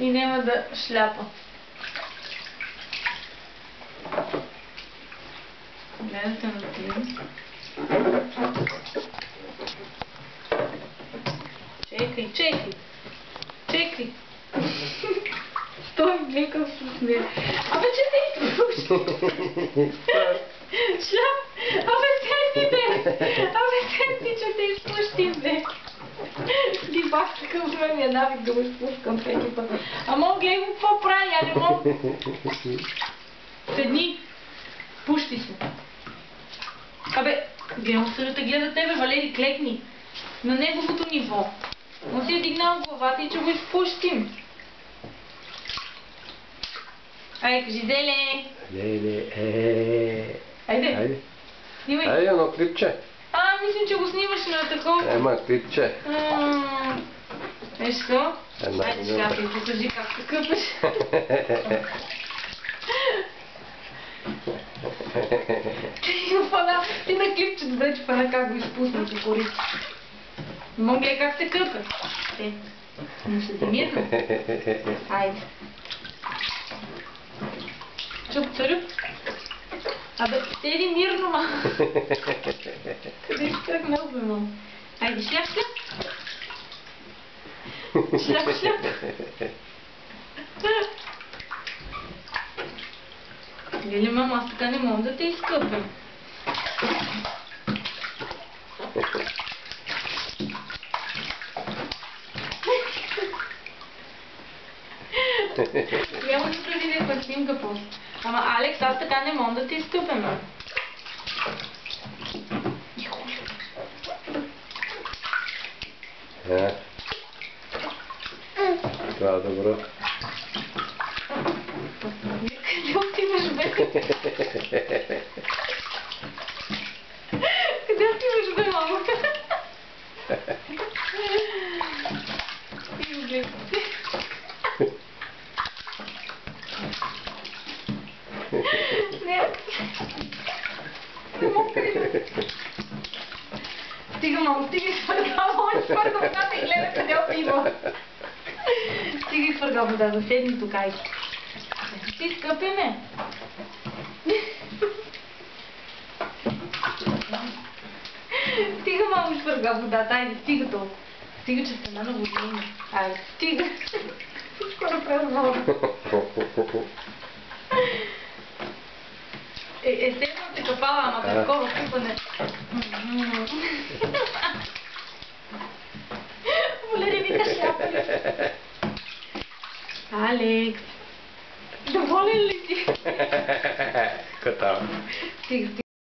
и няма да шляпа. Гледате на тим. Чекай. Стой, гледам с нея. Абе, че не изпуши? Шляп! Абе, седни, че те изпущи, бе. Ги бах такъв време, навик да го изпускам всеки път. Ама гледай го какво прави, я не мога. Седни. Пушти се. Абе, гледам се да те гледа тебе, Валери, клекни. На неговото ниво. Он си е дигнал главата и че го изпущим. Айде, кажи, Деле! Айде! Снимай! Айде, едно клипче! Мислим, че го снимаш на такова. Ема, клипче! Що? Айде, сега ти покажи как се къпеш. Ти на клипче, добре, че фана как го изпусна по корите. Мога ли как се къпе? Но се замирно. Айде. Чуп, царюп. Абе, седи мирно, ма. Къде си тръгнал, бе, мама? Айде, шляп. Шляп. Лили, мама, аз така не мога да те изкъпя. Няма да се види пък снимка после. Ама, Алекс, аз така не мога да те изкъпя. Това е добро. Къде отиваш, бе? Къде отиваш, бе, мама? Не мога къде. Стига, мамо, стига изфърга водата и гледа къде отива. Стига изфърга водата, седни тук, айде. Ти скъпи ме. Стига, мамо, изфърга водата, айде, стига толкова. Стига, че стана на водина. Айде, стига. Всичко направя вода. Естествено те капала, ама такова купане. Валери, вика шляпа. Алекс. Доволен ли си? Котава. Стига.